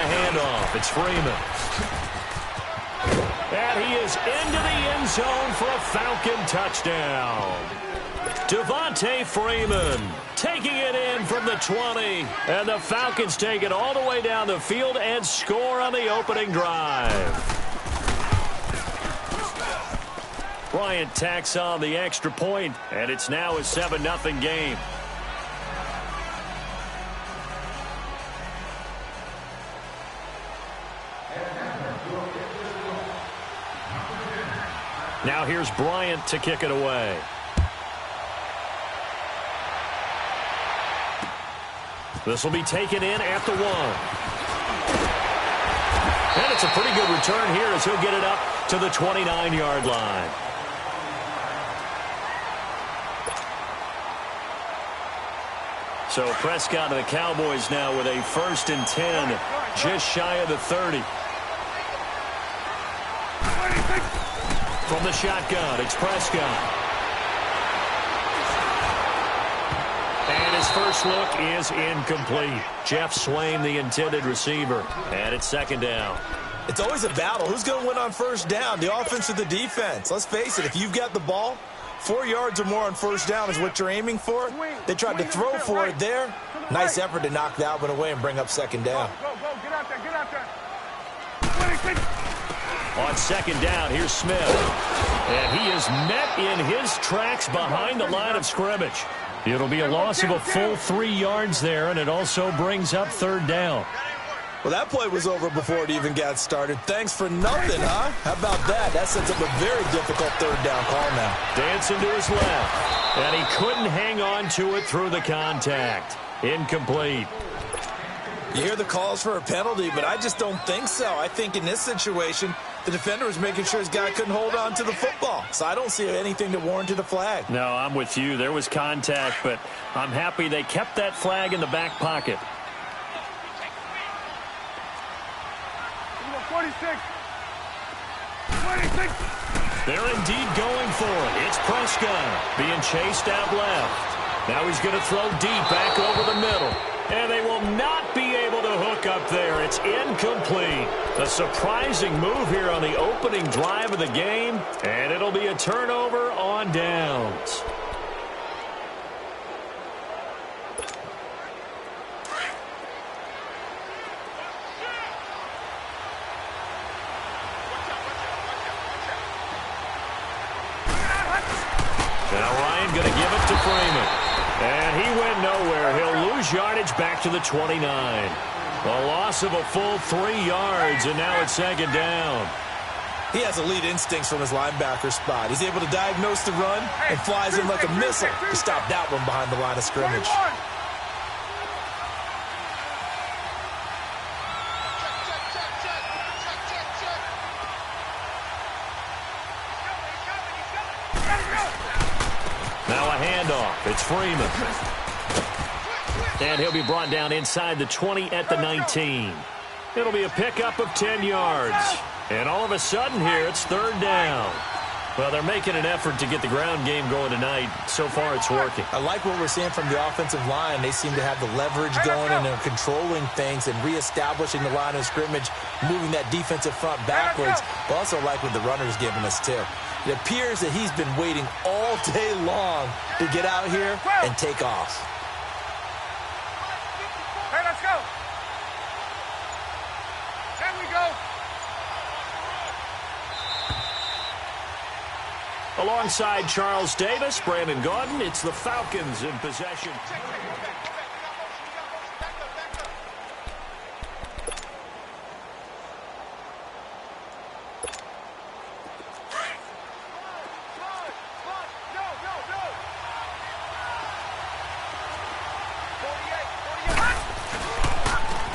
the handoff. It's Freeman. And he is into the end zone for a Falcon touchdown. Devontae Freeman taking it in from the 20. And the Falcons take it all the way down the field and score on the opening drive. Bryant tacks on the extra point, and it's now a 7-0 game. Now here's Bryant to kick it away. This will be taken in at the 1. And it's a pretty good return here as he'll get it up to the 29-yard line. So Prescott and the Cowboys now with a 1st and 10, just shy of the 30. From the shotgun, it's Prescott. And his first look is incomplete. Jeff Swain, the intended receiver. And it's 2nd down. It's always a battle. Who's going to win on 1st down, the offense or the defense? Let's face it, if you've got the ball, 4 yards or more on 1st down is what you're aiming for. They tried to throw for it there. Nice effort to knock that one away and bring up 2nd down. Go, get out there, get out there. On 2nd down, here's Smith. And he is met in his tracks behind the line of scrimmage. It'll be a loss of a full 3 yards there, and it also brings up 3rd down. Well, that play was over before it even got started. Thanks for nothing, huh? How about that? That sets up a very difficult 3rd down call now. Dancing to his left, and he couldn't hang on to it through the contact. Incomplete. You hear the calls for a penalty, but I just don't think so. I think in this situation, the defender was making sure his guy couldn't hold on to the football. So I don't see anything that warranted a flag. No, I'm with you. There was contact, but I'm happy they kept that flag in the back pocket. 46. They're indeed going for it. It's Prescott being chased out left. Now he's going to throw deep back over the middle. And they will not be able to hook up there. It's incomplete. A surprising move here on the opening drive of the game. And it'll be a turnover on downs. Now Ryan going to give it to Freeman. And he went nowhere. He'll lose yardage back to the 29. A loss of a full 3 yards, and now it's 2nd down. He has elite instincts from his linebacker spot. He's able to diagnose the run and flies in like a missile to stop that one behind the line of scrimmage. Now a handoff. It's Freeman. And he'll be brought down inside the 20 at the 19. It'll be a pickup of 10 yards. And all of a sudden here, it's 3rd down. Well, they're making an effort to get the ground game going tonight. So far, it's working. I like what we're seeing from the offensive line. They seem to have the leverage going and they're controlling things and reestablishing the line of scrimmage, moving that defensive front backwards. But also like what the runner's giving us, too. It appears that he's been waiting all day long to get out here and take off. Hey, let's go. There we go. Alongside Charles Davis, Brandon Gaudin, it's the Falcons in possession.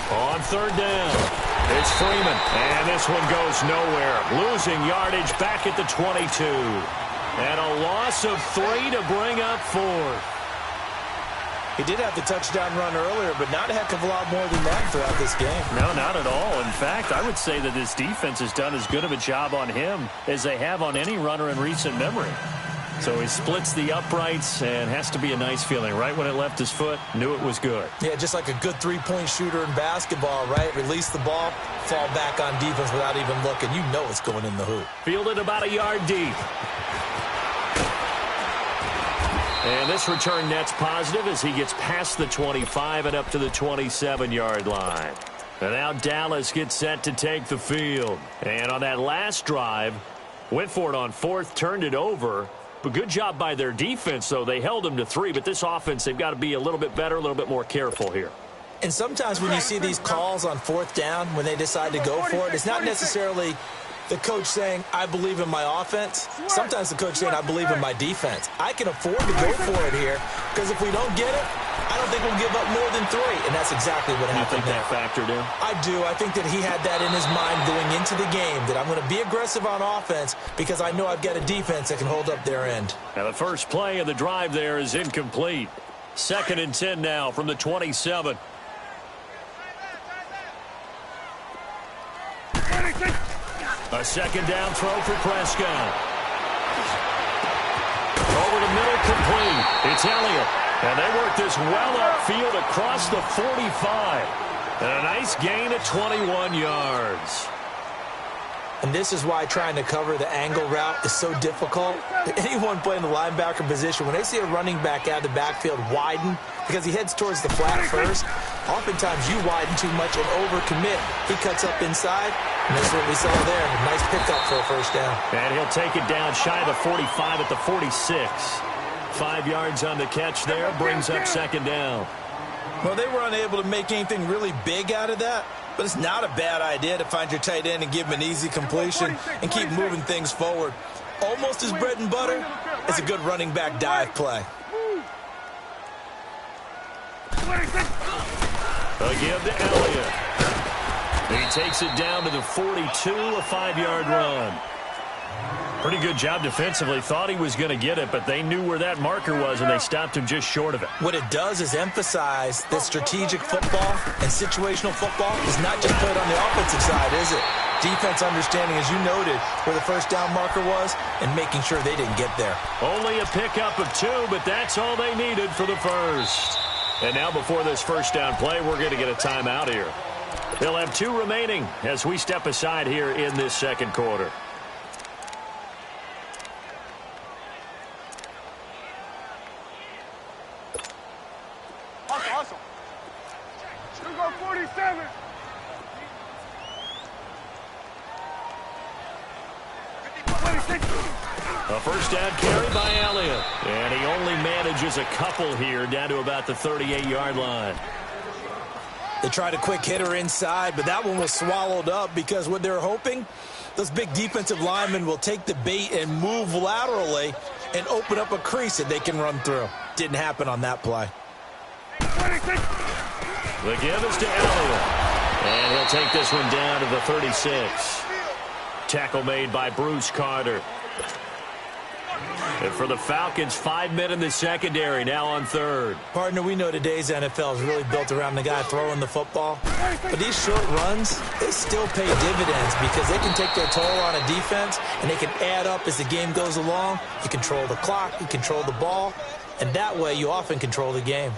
On 3rd down, it's Freeman, and this one goes nowhere. Losing yardage back at the 22. And a loss of 3 to bring up 4th. He did have the touchdown run earlier, but not a heck of a lot more than that throughout this game. No, not at all. In fact, I would say that this defense has done as good of a job on him as they have on any runner in recent memory. So he splits the uprights, and has to be a nice feeling. Right when it left his foot, knew it was good. Yeah, just like a good three-point shooter in basketball, right? Release the ball, fall back on defense without even looking. You know it's going in the hoop. Fielded about a yard deep. And this return net's positive as he gets past the 25 and up to the 27-yard line. And now Dallas gets set to take the field. And on that last drive, went for it on fourth, turned it over. But good job by their defense, though. They held them to 3, but this offense, they've got to be a little bit better, a little bit more careful here. And sometimes when you see these calls on fourth down, when they decide to go for it, it's not necessarily the coach saying, I believe in my offense. Sometimes the coach saying, I believe in my defense. I can afford to go for it here, because if we don't get it, I don't think we'll give up more than 3. And that's exactly what happened there. You think that factored in? I do. I think that he had that in his mind going into the game, that I'm going to be aggressive on offense because I know I've got a defense that can hold up their end. Now the first play of the drive there is incomplete. 2nd and 10 now from the 27. A second down throw for Prescott. Over the middle, complete. It's Elliott. And they work this well upfield across the 45. And a nice gain of 21 yards. And this is why trying to cover the angle route is so difficult. Anyone playing the linebacker position, when they see a running back out of the backfield widen, because he heads towards the flat first, oftentimes you widen too much and overcommit. He cuts up inside, and that's what we saw there. A nice pickup for a first down. And he'll take it down shy of the 45 at the 46. 5 yards on the catch there, brings up 2nd down. Well, they were unable to make anything really big out of that, but it's not a bad idea to find your tight end and give him an easy completion and keep moving things forward. Almost his bread and butter is a good running back dive play. Again to Elliott. He takes it down to the 42, a 5-yard run. Pretty good job defensively. Thought he was going to get it, but they knew where that marker was, and they stopped him just short of it. What it does is emphasize that strategic football and situational football is not just played on the offensive side, is it? Defense understanding, as you noted, where the first down marker was and making sure they didn't get there. Only a pickup of 2, but that's all they needed for the first. And now before this first down play, we're going to get a timeout here. They'll have 2 remaining as we step aside here in this second quarter. Awesome. Let's go 47. A first down carry by Elliott. And he only manages a couple here down to about the 38-yard line. They tried a quick hitter inside, but that one was swallowed up because what they're hoping, those big defensive linemen will take the bait and move laterally and open up a crease that they can run through. Didn't happen on that play. The give is to Elliott. And he'll take this one down to the 36. Tackle made by Bruce Carter. And for the Falcons, 5 men in the secondary, now on 3rd. Partner, we know today's NFL is really built around the guy throwing the football. But these short runs, they still pay dividends because they can take their toll on a defense and they can add up as the game goes along. You control the clock, you control the ball, and that way you often control the game.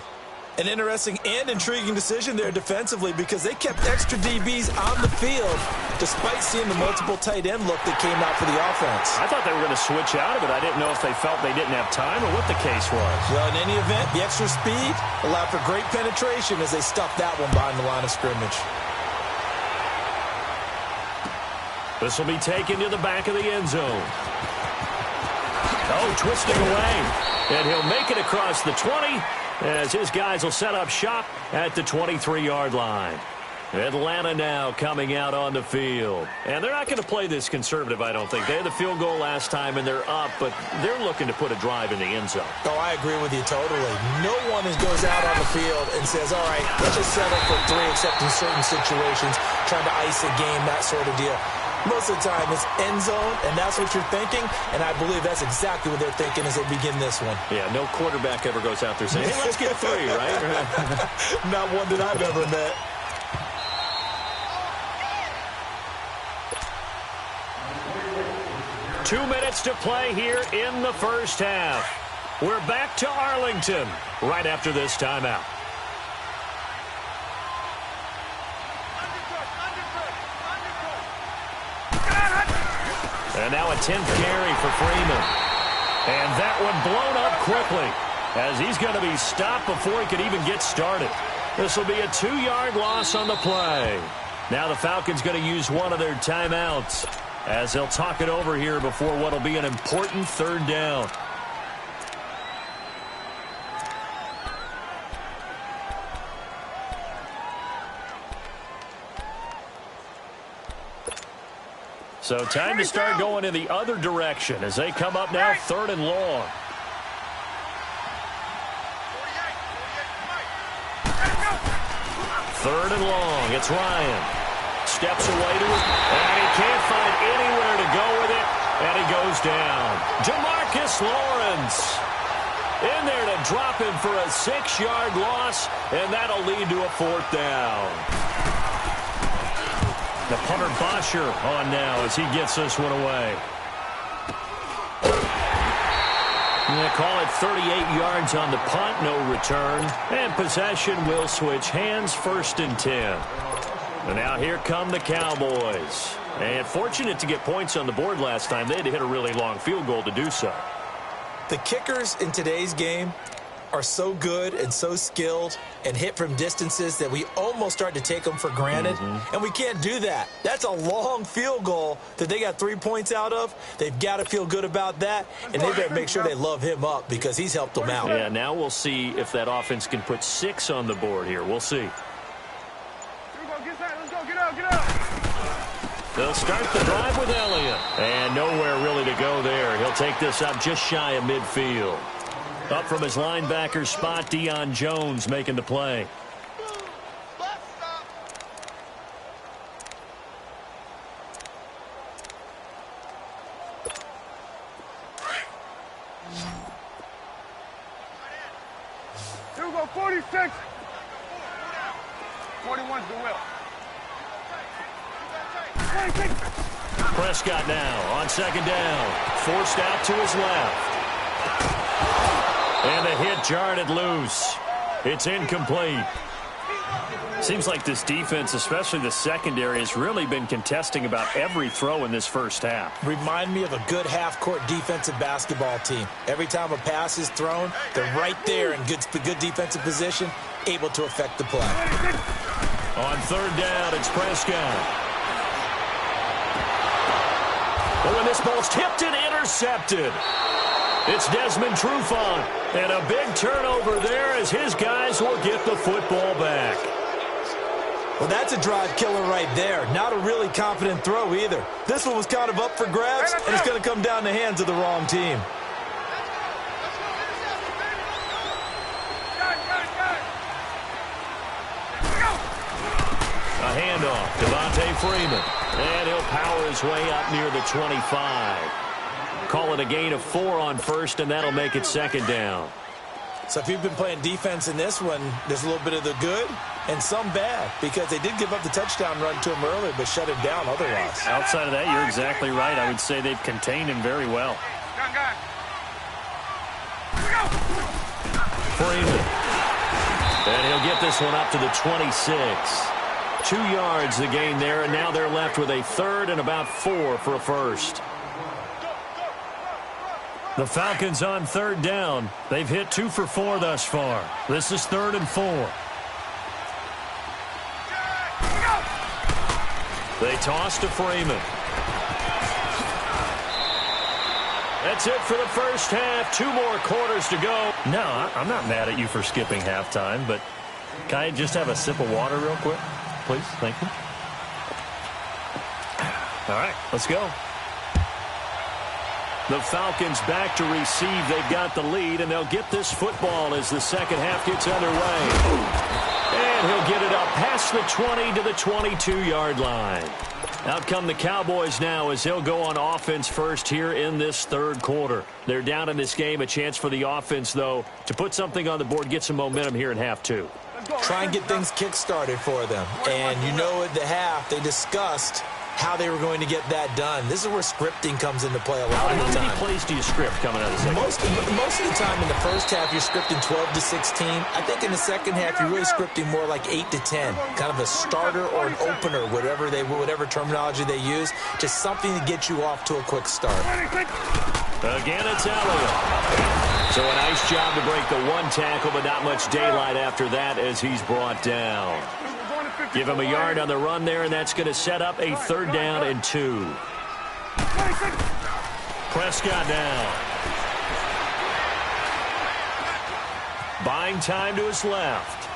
An interesting and intriguing decision there defensively because they kept extra DBs on the field despite seeing the multiple tight end look that came out for the offense. I thought they were going to switch out of it. I didn't know if they felt they didn't have time or what the case was. Well, in any event, the extra speed allowed for great penetration as they stuffed that one behind the line of scrimmage. This will be taken to the back of the end zone. Oh, twisting away. And he'll make it across the 20 as his guys will set up shop at the 23-yard line. Atlanta now coming out on the field. And they're not going to play this conservative, I don't think. They had the field goal last time, and they're up, but they're looking to put a drive in the end zone. Oh, I agree with you totally. No one goes out on the field and says, all right, let's just settle for 3, except in certain situations, trying to ice a game, that sort of deal. Most of the time, it's end zone, and that's what you're thinking, and I believe that's exactly what they're thinking as they begin this one. Yeah, no quarterback ever goes out there saying, hey, let's get 3, right? Not one that I've ever met. 2 minutes to play here in the first half. We're back to Arlington right after this timeout. And now a 10th carry for Freeman. And that one blown up quickly as he's going to be stopped before he could even get started. This will be a 2-yard loss on the play. Now the Falcons going to use one of their timeouts as they'll talk it over here before what will be an important 3rd down. So time to start going in the other direction as they come up now 3rd and long. Third and long. It's Ryan. Steps away to it, and he can't find anywhere to go with it, and he goes down. Jamarcus Lawrence in there to drop him for a 6-yard loss, and that'll lead to a 4th down. The punter Bosher on now as he gets this one away. They call it 38 yards on the punt, no return. And possession will switch hands, 1st and 10. And now here come the Cowboys. And fortunate to get points on the board last time. They had to hit a really long field goal to do so. The kickers in today's game are so good and so skilled and hit from distances that we almost start to take them for granted. And we can't do that. That's a long field goal that they got 3 points out of. They've got to feel good about that, and they better make sure they love him up because he's helped them out. Yeah, now we'll see if that offense can put 6 on the board here. We'll see. Let's go. Get out. They'll start the drive with Elliott. And nowhere really to go there. He'll take this up just shy of midfield. Up from his linebacker spot, Deion Jones making the play. Here we go, 46. 41's the will. 26. Prescott now on 2nd down. Forced out to his left. And the hit jarred loose. It's incomplete. Seems like this defense, especially the secondary, has really been contesting about every throw in this first half. Remind me of a good half-court defensive basketball team. Every time a pass is thrown, they're right there in good defensive position, able to affect the play. On 3rd down, it's Prescott. Oh, and this ball's tipped and intercepted. It's Desmond Trufant, and a big turnover there as his guys will get the football back. Well, that's a drive killer right there. Not a really confident throw either. This one was kind of up for grabs, and it's going to come down the hands of the wrong team. A handoff, Devontae Freeman, and he'll power his way up near the 25. Call it a gain of 4 on 1st, and that'll make it 2nd down. So if you've been playing defense in this one, there's a little bit of the good and some bad because they did give up the touchdown run to him earlier but shut him down otherwise. Outside of that, you're exactly right. I would say they've contained him very well. Freeman. And he'll get this one up to the 26. 2 yards the gain there, and now they're left with a 3rd and about 4 for a 1st. The Falcons on 3rd down. They've hit 2 for 4 thus far. This is 3rd and 4. They toss to Freeman. That's it for the first half. 2 more quarters to go. No, I'm not mad at you for skipping halftime, but can I just have a sip of water real quick? Please, thank you. All right, let's go. The Falcons back to receive. They've got the lead, and they'll get this football as the second half gets underway. And he'll get it up past the 20 to the 22-yard line. Out come the Cowboys now as they'll go on offense first here in this 3rd quarter. They're down in this game. A chance for the offense, though, to put something on the board, get some momentum here in half 2. Try and get things kick-started for them. And you know at the half they discussed how they were going to get that done. This is where scripting comes into play a lot of the time. How many plays do you script coming out of the second? Most of the time in the first half, you're scripting 12 to 16. I think in the second half, you're really scripting more like 8 to 10. Kind of a starter or an opener, whatever terminology they use. Just something to get you off to a quick start. Again, it's Elliott. So a nice job to break the one tackle, but not much daylight after that as he's brought down. Give him a yard on the run there, and that's going to set up a 3rd down and 2. Prescott now. Buying time to his left.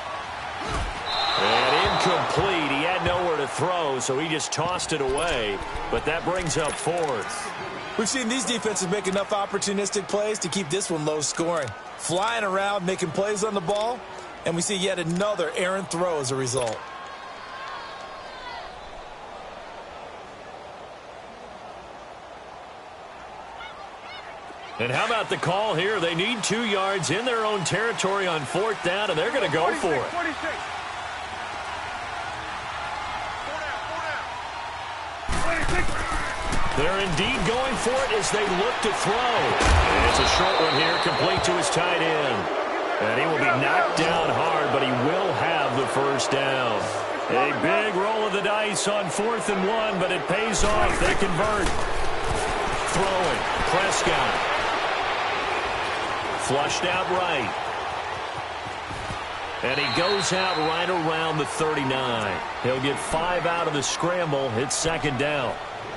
And incomplete. He had nowhere to throw, so he just tossed it away. But that brings up 4th. We've seen these defenses make enough opportunistic plays to keep this one low scoring. Flying around, making plays on the ball, and we see yet another errant throw as a result. And how about the call here? They need 2 yards in their own territory on 4th down, and they're going to go for it. They're indeed going for it as they look to throw. And it's a short one here, complete to his tight end. And he will be knocked down hard, but he will have the 1st down. A big roll of the dice on 4th and 1, but it pays off. They convert. Throwing. Prescott. Flushed out right. And he goes out right around the 39. He'll get 5 out of the scramble. It's 2nd down.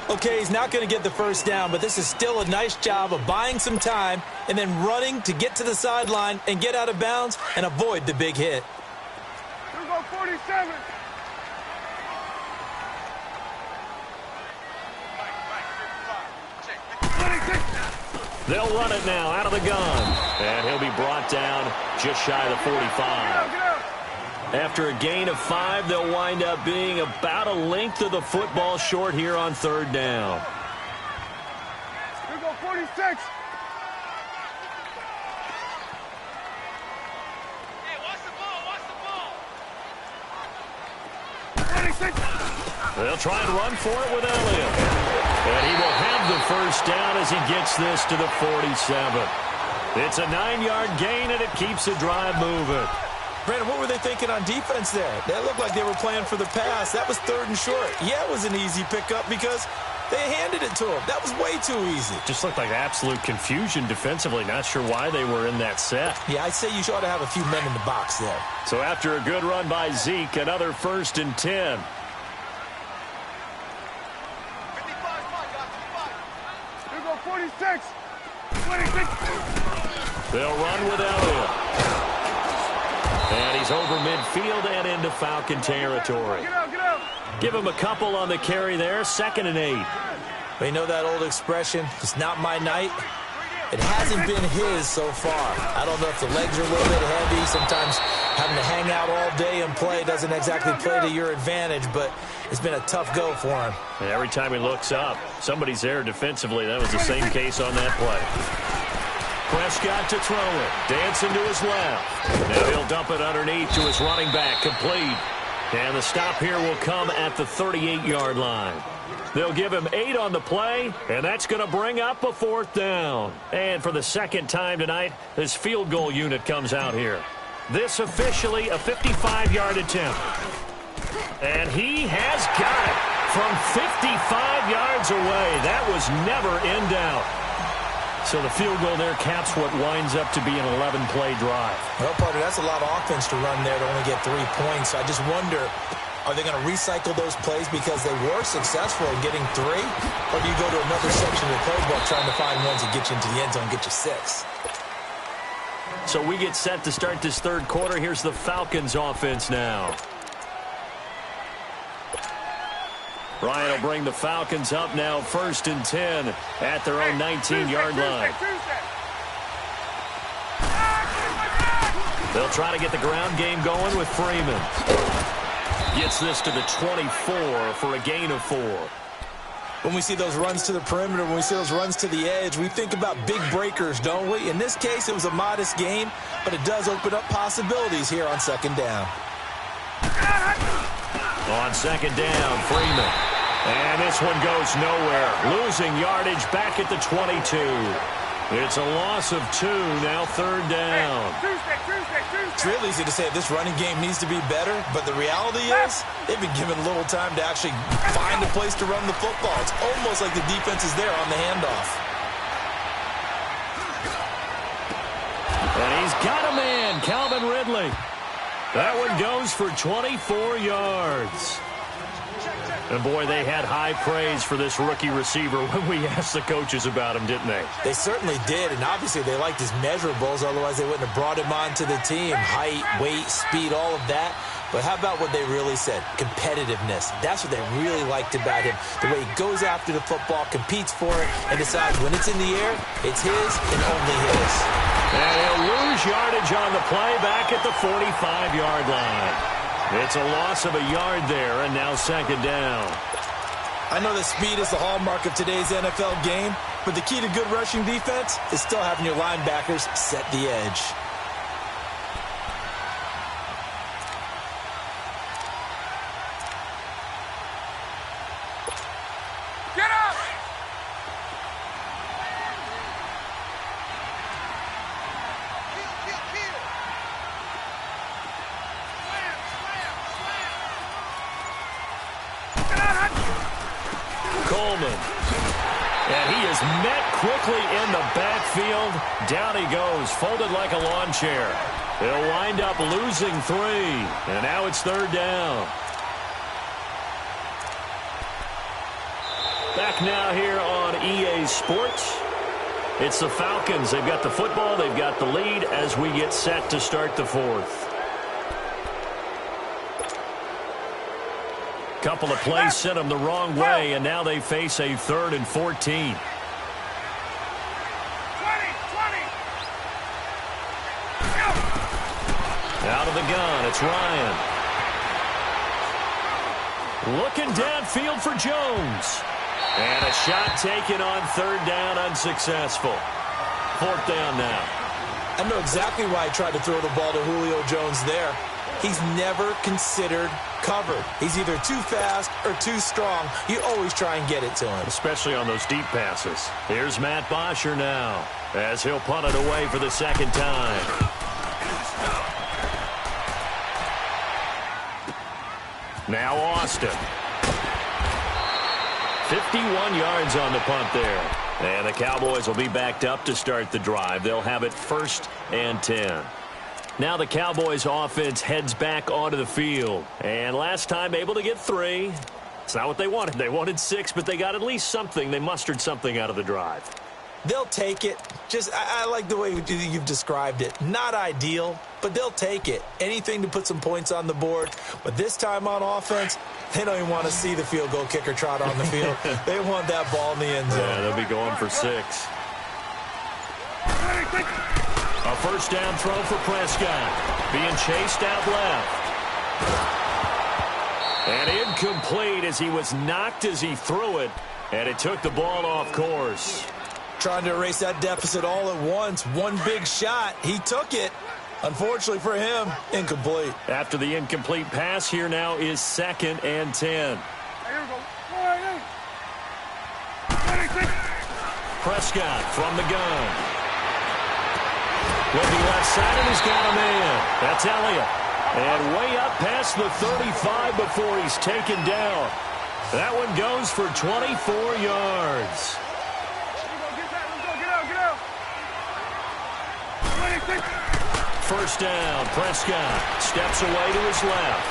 Okay, he's not going to get the 1st down, but this is still a nice job of buying some time and then running to get to the sideline and get out of bounds and avoid the big hit. You go 47. They'll run it now out of the gun. And he'll be brought down just shy of the 45. After a gain of 5, they'll wind up being about a length of the football short here on 3rd down. You go 46. They'll try and run for it with Elliott. And he will have the 1st down as he gets this to the 47. It's a 9-yard gain, and it keeps the drive moving. Brandon, what were they thinking on defense there? That looked like they were playing for the pass. That was 3rd and short. Yeah, it was an easy pickup because they handed it to him. That was way too easy. Just looked like absolute confusion defensively. Not sure why they were in that set. Yeah, I'd say you ought to have a few men in the box there. So after a good run by Zeke, another 1st and 10. You go 46. 26. They'll run with Elliott. And he's over midfield and into Falcon territory. Get out. Give him a couple on the carry there. 2nd and 8. You know that old expression, it's not my night? It hasn't been his so far. I don't know if the legs are a little bit heavy. Sometimes having to hang out all day and play doesn't exactly play to your advantage, but it's been a tough go for him. And every time he looks up, somebody's there defensively. That was the same case on that play. Prescott to throw it. Dancing to his left. Now he'll dump it underneath to his running back. Complete. And the stop here will come at the 38-yard line. They'll give him 8 on the play, and that's going to bring up a 4th down. And for the 2nd time tonight, this field goal unit comes out here. This officially a 55-yard attempt. And he has got it from 55 yards away. That was never in doubt. So the field goal there caps what winds up to be an 11-play drive. Well, partner, that's a lot of offense to run there to only get 3 points. I just wonder, are they going to recycle those plays because they were successful in getting 3? Or do you go to another section of the playbook trying to find ones that get you into the end zone and get you 6? So we get set to start this 3rd quarter. Here's the Falcons offense now. Ryan will bring the Falcons up now 1st and 10 at their own 19-yard line. They'll try to get the ground game going with Freeman. Gets this to the 24 for a gain of 4. When we see those runs to the perimeter, when we see those runs to the edge, we think about big breakers, don't we? In this case, it was a modest gain, but it does open up possibilities here on 2nd down. On 2nd down, Freeman. And this one goes nowhere. Losing yardage back at the 22. It's a loss of 2, now third down. It's real easy to say this running game needs to be better, but the reality is they've been given little time to actually find a place to run the football. It's almost like the defense is there on the handoff. And he's got a man, Calvin Ridley. That one goes for 24 yards. And, boy, they had high praise for this rookie receiver when we asked the coaches about him, didn't they? They certainly did, and obviously they liked his measurables. Otherwise, they wouldn't have brought him onto the team. Height, weight, speed, all of that. But how about what they really said? Competitiveness. That's what they really liked about him. The way he goes after the football, competes for it, and decides when it's in the air, it's his and only his. And he'll lose yardage on the play back at the 45-yard line. It's a loss of a yard there, and now second down. I know that speed is the hallmark of today's NFL game, but the key to good rushing defense is still having your linebackers set the edge. Get up! Coleman. And he is met quickly in the backfield. Down he goes, folded like a lawn chair. He'll wind up losing 3. And now it's third down. Back now here on EA Sports. It's the Falcons. They've got the football. They've got the lead as we get set to start the fourth. Couple of plays sent them the wrong way, and now they face a 3rd and 14. 20. Out of the gun, it's Ryan. Looking downfield for Jones. And a shot taken on third down, unsuccessful. Fourth down now. I know exactly why he tried to throw the ball to Julio Jones there. He's never considered covered. He's either too fast or too strong. You always try and get it to him. Especially on those deep passes. Here's Matt Bosher now as he'll punt it away for the second time. Now Austin. 51 yards on the punt there. And the Cowboys will be backed up to start the drive. They'll have it 1st and 10. Now the Cowboys offense heads back onto the field. And last time able to get 3. It's not what they wanted. They wanted 6, but they got at least something. They mustered something out of the drive. They'll take it. I like the way you've described it. Not ideal, but they'll take it. Anything to put some points on the board. But this time on offense, they don't even want to see the field goal kicker trot on the field. They want that ball in the end zone. Yeah, they'll be going for 6. A first down throw for Prescott. Being chased out left. And incomplete as he was knocked as he threw it. And it took the ball off course. Trying to erase that deficit all at once. One big shot. He took it. Unfortunately for him, incomplete. After the incomplete pass, here now is 2nd and 10. Prescott from the gun. Looking left side, and he's got a man. That's Elliott. And way up past the 35 before he's taken down. That one goes for 24 yards. First down, Prescott steps away to his left.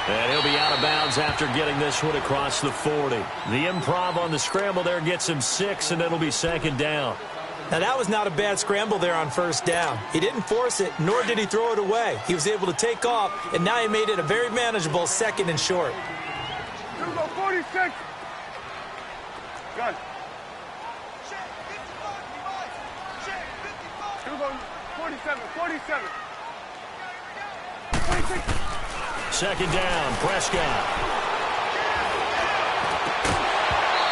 And he'll be out of bounds after getting this one across the 40. The improv on the scramble there gets him 6, and it'll be second down. Now, that was not a bad scramble there on first down. He didn't force it, nor did he throw it away. He was able to take off, and now he made it a very manageable 2nd and short. 46. Good. 47. 47. 26. Second down, Prescott.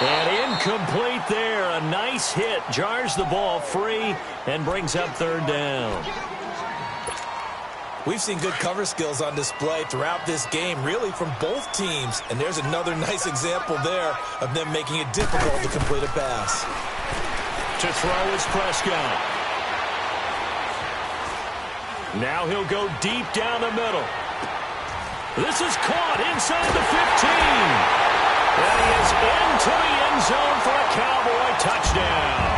And incomplete there. A nice hit. Jars the ball free and brings up third down. We've seen good cover skills on display throughout this game, really from both teams. And there's another nice example there of them making it difficult to complete a pass. To throw is Prescott. Now he'll go deep down the middle. This is caught inside the 15. And he is into the end zone for a Cowboy touchdown.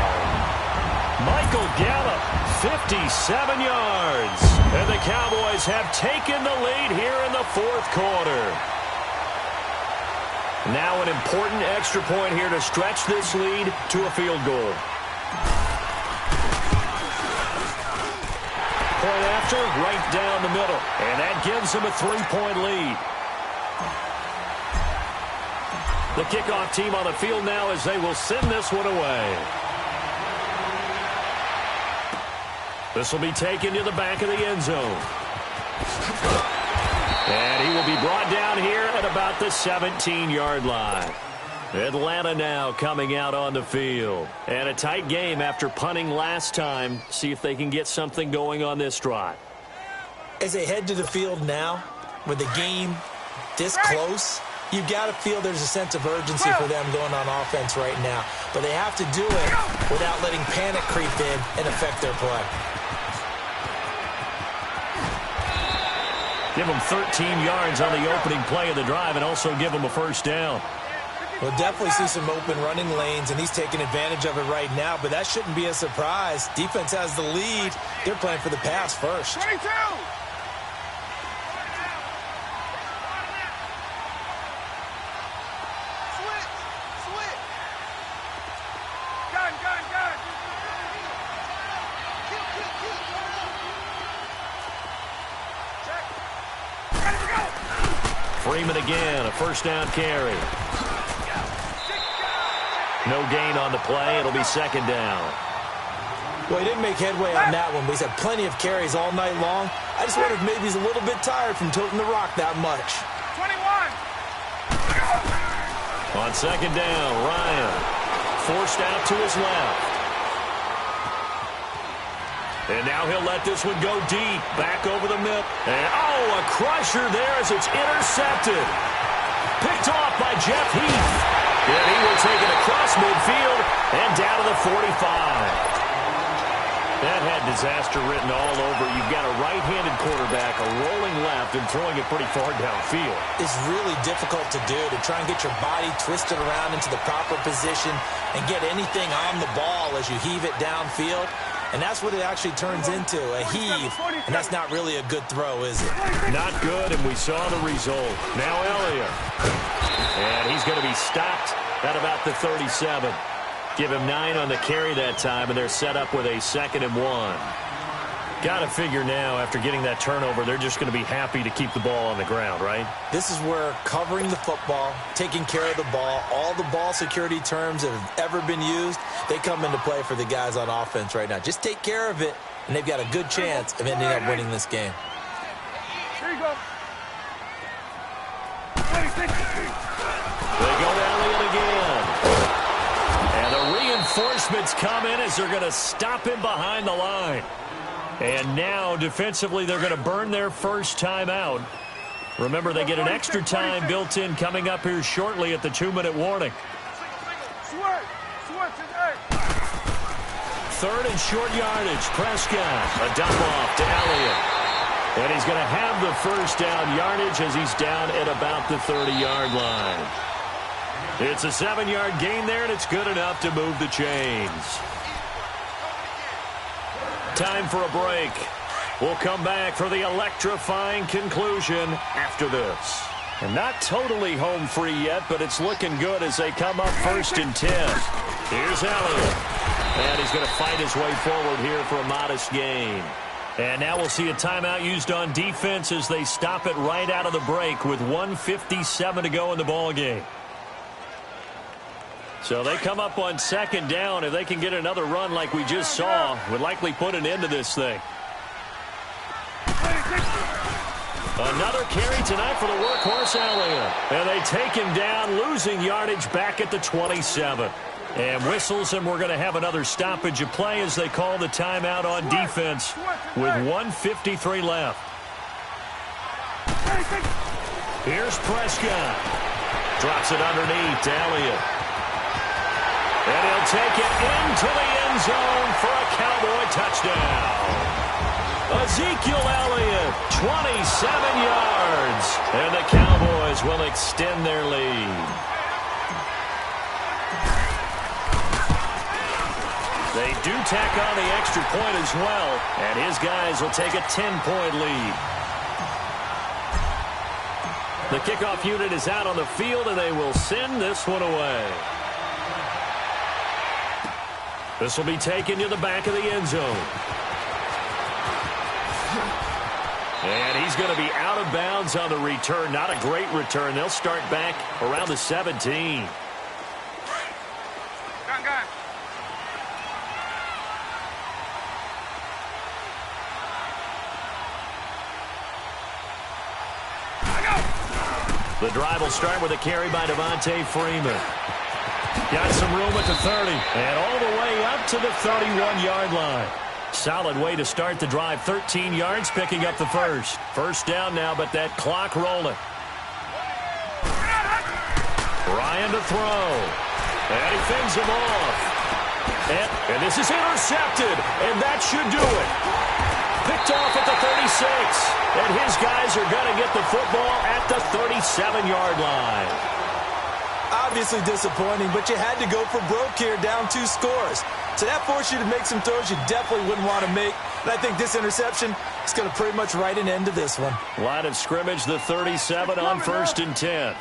Michael Gallup, 57 yards. And the Cowboys have taken the lead here in the fourth quarter. Now an important extra point here to stretch this lead to a field goal. Point after, right down the middle. And that gives them a 3-point lead. The kickoff team on the field now as they will send this one away. This will be taken to the back of the end zone. And he will be brought down here at about the 17-yard line. Atlanta now coming out on the field. And a tight game after punting last time. See if they can get something going on this drive. As they head to the field now, with the game this close, you've got to feel there's a sense of urgency for them going on offense right now. But they have to do it without letting panic creep in and affect their play. Give them 13 yards on the opening play of the drive and also give them a first down. We'll definitely see some open running lanes, and he's taking advantage of it right now, but that shouldn't be a surprise. Defense has the lead. They're playing for the pass first. 22! Freeman again, a first down carry. No gain on the play. It'll be second down. Well, he didn't make headway on that one, but he's had plenty of carries all night long. I just wonder if maybe he's a little bit tired from toting the rock that much. 21! On second down, Ryan forced out to his left. And now he'll let this one go deep, back over the middle. And, oh, a crusher there as it's intercepted. Picked off by Jeff Heath. And he will take it across midfield and down to the 45. That had disaster written all over. You've got a right-handed quarterback, a rolling left, and throwing it pretty far downfield. It's really difficult to do, to try and get your body twisted around into the proper position and get anything on the ball as you heave it downfield. And that's what it actually turns into, a heave. And that's not really a good throw, is it? Not good, and we saw the result. Now Elliott. And he's going to be stopped at about the 37. Give him 9 on the carry that time, and they're set up with a 2nd and 1. Got to figure now, after getting that turnover, they're just going to be happy to keep the ball on the ground, right? This is where covering the football, taking care of the ball, all the ball security terms that have ever been used, they come into play for the guys on offense right now. Just take care of it, and they've got a good chance of ending up winning this game. Here you go. 26. They go to Elliott again. And the reinforcements come in as they're going to stop him behind the line. And now, defensively, they're going to burn their first timeout. Remember, they get an extra time built in coming up here shortly at the 2-minute warning. Third and short yardage. Prescott, a dump off to Elliott. And he's going to have the first down yardage as he's down at about the 30-yard line. It's a 7-yard gain there, and it's good enough to move the chains. Time for a break. We'll come back for the electrifying conclusion after this. And not totally home free yet, but it's looking good as they come up 1st and 10. Here's Elliott. And he's going to fight his way forward here for a modest gain. And now we'll see a timeout used on defense as they stop it right out of the break with 1:57 to go in the ballgame. So they come up on 2nd down. If they can get another run like we just saw, would likely put an end to this thing. Another carry tonight for the workhorse Elliott. And they take him down, losing yardage back at the 27. And whistles, and we're going to have another stoppage of play as they call the timeout on defense with 1:53 left. Here's Prescott. Drops it underneath to Elliott. And he'll take it into the end zone for a Cowboy touchdown. Ezekiel Elliott, 27 yards. And the Cowboys will extend their lead. They do tack on the extra point as well, and his guys will take a 10-point lead. The kickoff unit is out on the field, and they will send this one away. This will be taken to the back of the end zone. And he's going to be out of bounds on the return. Not a great return. They'll start back around the 17. The drive will start with a carry by Devontae Freeman. Got some room at the 30. And all the way up to the 31-yard line. Solid way to start the drive. 13 yards, picking up the first. First down now, but that clock rolling. Ryan to throw. And he fends him off. And this is intercepted. And that should do it. Picked off at the 36. And his guys are going to get the football at the 37-yard line. Obviously disappointing, but you had to go for broke here, down 2 scores. So that forced you to make some throws you definitely wouldn't want to make. And I think this interception is going to pretty much write an end to this one. Line of scrimmage, the 37 on 1st and 10.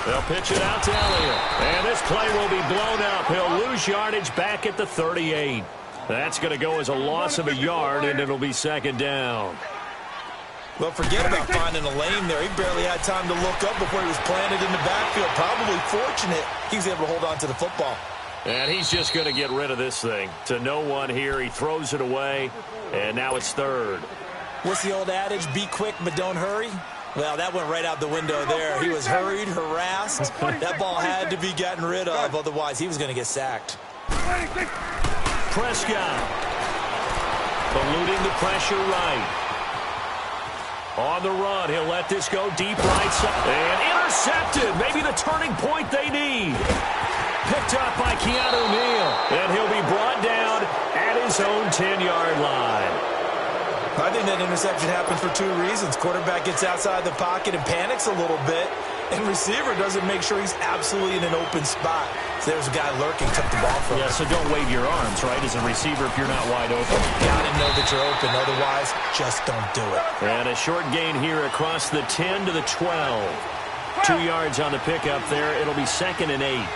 They'll pitch it out to Elliott. And this play will be blown up. He'll lose yardage back at the 38. That's going to go as a loss of a yard, and it'll be second down. Well, forget about finding a lane there. He barely had time to look up before he was planted in the backfield. Probably fortunate he was able to hold on to the football. And he's just going to get rid of this thing. To no one here. He throws it away, and now it's third. What's the old adage? Be quick, but don't hurry. Well, that went right out the window there. He was hurried, harassed. That ball had to be gotten rid of. Otherwise, he was going to get sacked. Prescott. Eluding the pressure right. On the run, he'll let this go deep right side. And intercepted. Maybe the turning point they need. Picked up by Keanu Neal. And he'll be brought down at his own 10-yard line. I think that interception happens for 2 reasons. Quarterback gets outside the pocket and panics a little bit. And receiver doesn't make sure he's absolutely in an open spot. So there's a guy lurking, took the ball from him. Yeah, so don't wave your arms, right, as a receiver if you're not wide open. Gotta know that you're open. Otherwise, just don't do it. And a short gain here across the 10 to the 12. 2 yards on the pickup there. It'll be 2nd and 8.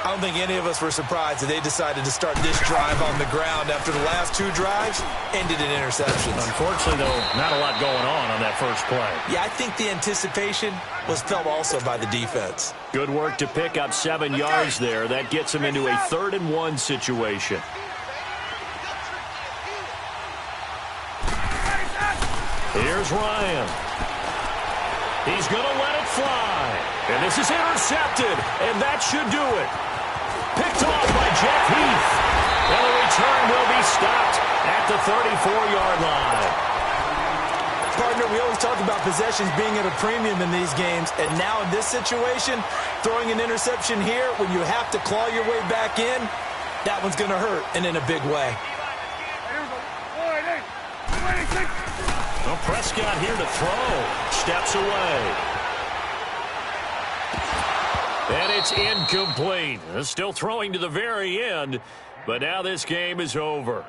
I don't think any of us were surprised that they decided to start this drive on the ground after the last 2 drives ended in interceptions. Unfortunately, though, not a lot going on that first play. Yeah, I think the anticipation was felt also by the defense. Good work to pick up 7 yards there. That gets him into a 3rd and 1 situation. Here's Ryan. He's going to let it fly. And this is intercepted, and that should do it. Picked off by Jeff Heath. And the return will be stopped at the 34-yard line. Partner, we always talk about possessions being at a premium in these games, and now in this situation, throwing an interception here when you have to claw your way back in, that one's going to hurt, and in a big way. Well, Prescott here to throw. Steps away. And it's incomplete. Still throwing to the very end, but now this game is over.